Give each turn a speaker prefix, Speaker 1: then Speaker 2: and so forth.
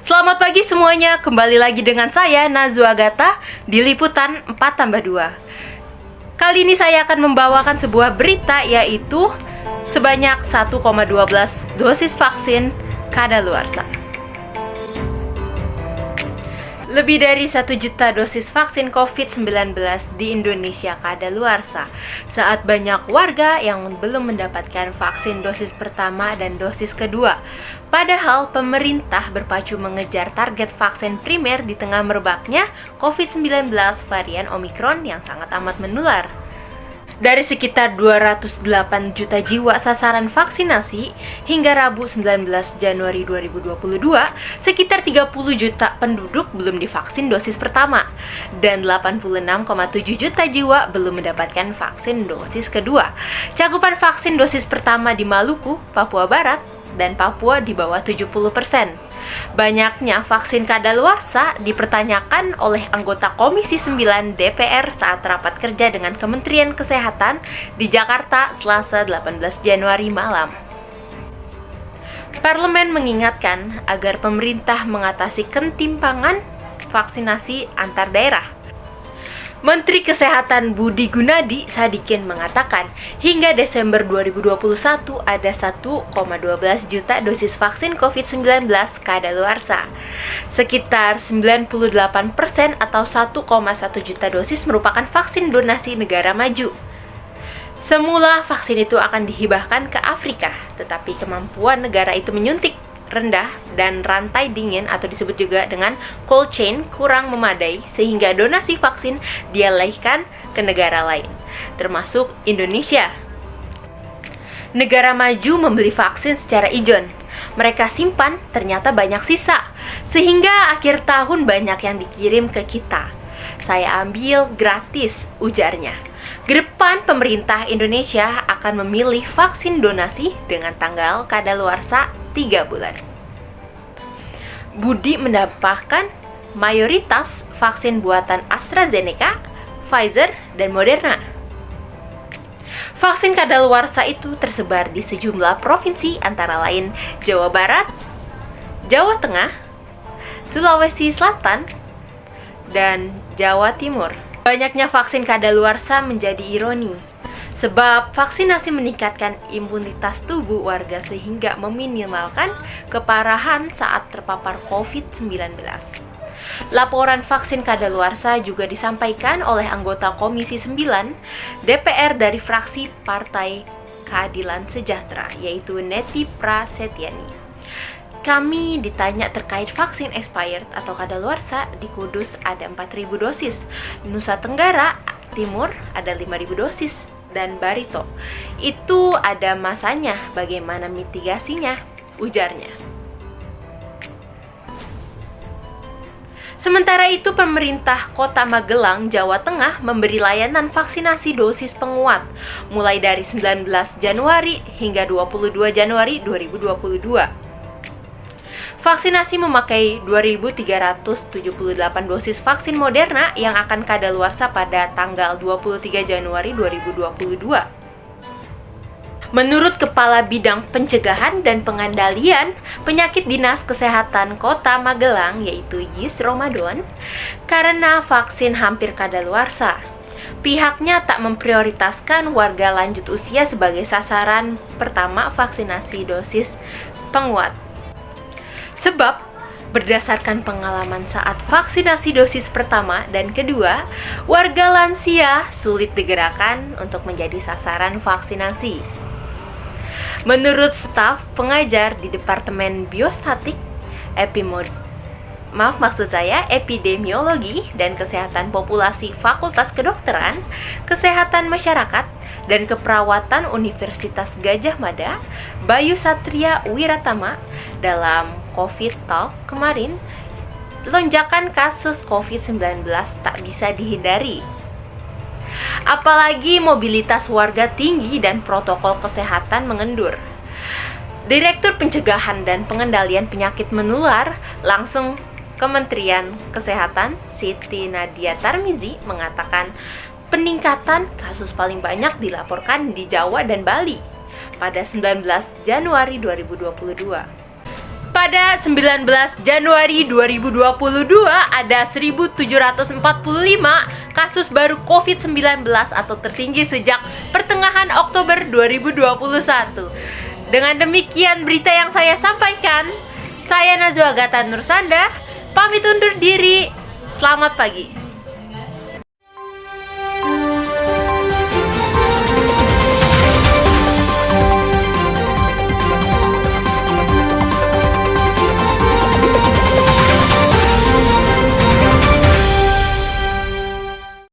Speaker 1: Selamat pagi semuanya, kembali lagi dengan saya Nazwa Gata di Liputan 4+2. Kali ini saya akan membawakan sebuah berita, yaitu sebanyak 1,12 dosis vaksin kadaluarsa. Lebih dari 1 juta dosis vaksin COVID-19 di Indonesia kadaluarsa saat banyak warga yang belum mendapatkan vaksin dosis pertama dan dosis kedua. Padahal pemerintah berpacu mengejar target vaksin primer di tengah merebaknya COVID-19 varian Omikron yang sangat amat menular. Dari sekitar 208 juta jiwa sasaran vaksinasi hingga Rabu 19 Januari 2022, sekitar 30 juta penduduk belum divaksin dosis pertama dan 86,7 juta jiwa belum mendapatkan vaksin dosis kedua. Cakupan vaksin dosis pertama di Maluku, Papua Barat, dan Papua di bawah 70%. Banyaknya vaksin kadaluarsa dipertanyakan oleh anggota Komisi 9 DPR saat rapat kerja dengan Kementerian Kesehatan di Jakarta Selasa 18 Januari malam. Parlemen mengingatkan agar pemerintah mengatasi ketimpangan vaksinasi antar daerah. Menteri Kesehatan Budi Gunadi Sadikin mengatakan, hingga Desember 2021 ada 1,12 juta dosis vaksin COVID-19 kadaluarsa. Sekitar 98% atau 1,1 juta dosis merupakan vaksin donasi negara maju. Semula vaksin itu akan dihibahkan ke Afrika, tetapi kemampuan negara itu menyuntik rendah dan rantai dingin atau disebut juga dengan cold chain kurang memadai sehingga donasi vaksin dialihkan ke negara lain, termasuk Indonesia. Negara maju membeli vaksin secara ijon. Mereka simpan, ternyata banyak sisa, sehingga akhir tahun banyak yang dikirim ke kita. Saya ambil gratis, ujarnya. Kedepan pemerintah Indonesia akan memilih vaksin donasi dengan tanggal kadaluarsa 3 bulan. Budi menambahkan mayoritas vaksin buatan AstraZeneca, Pfizer, dan Moderna. Vaksin kadaluarsa itu tersebar di sejumlah provinsi antara lain Jawa Barat, Jawa Tengah, Sulawesi Selatan, dan Jawa Timur. Banyaknya vaksin kadaluarsa menjadi ironi, sebab vaksinasi meningkatkan imunitas tubuh warga sehingga meminimalkan keparahan saat terpapar COVID-19. Laporan vaksin kadaluarsa juga disampaikan oleh anggota Komisi 9 DPR dari fraksi Partai Keadilan Sejahtera, yaitu Neti Prasetyani. Kami ditanya terkait vaksin expired atau kadaluarsa. Di Kudus ada 4.000 dosis, Nusa Tenggara Timur ada 5.000 dosis, dan Barito itu ada masanya, bagaimana mitigasinya, ujarnya. Sementara itu, pemerintah Kota Magelang, Jawa Tengah memberi layanan vaksinasi dosis penguat mulai dari 19 Januari hingga 22 Januari 2022. Vaksinasi memakai 2.378 dosis vaksin Moderna yang akan kadaluarsa pada tanggal 23 Januari 2022. Menurut Kepala Bidang Pencegahan dan Pengendalian Penyakit Dinas Kesehatan Kota Magelang, yaitu Yis Ramadan, karena vaksin hampir kadaluarsa, pihaknya tak memprioritaskan warga lanjut usia sebagai sasaran pertama vaksinasi dosis penguat. Sebab, berdasarkan pengalaman saat vaksinasi dosis pertama dan kedua, warga lansia sulit digerakkan untuk menjadi sasaran vaksinasi. Menurut staf pengajar di Departemen Biostatik, Epidemiologi dan Kesehatan Populasi Fakultas Kedokteran, Kesehatan Masyarakat, dan Keperawatan Universitas Gadjah Mada, Bayu Satria Wiratama, dalam COVID Talk kemarin, lonjakan kasus COVID-19 tak bisa dihindari. Apalagi mobilitas warga tinggi dan protokol kesehatan mengendur. Direktur Pencegahan dan Pengendalian Penyakit Menular langsung Kementerian Kesehatan, Siti Nadia Tarmizi, mengatakan peningkatan kasus paling banyak dilaporkan di Jawa dan Bali pada 19 Januari 2022. Pada 19 Januari 2022 ada 1.745 kasus baru COVID-19 atau tertinggi sejak pertengahan Oktober 2021. Dengan demikian berita yang saya sampaikan, saya Najwa Gata Nursanda pamit undur diri. Selamat pagi.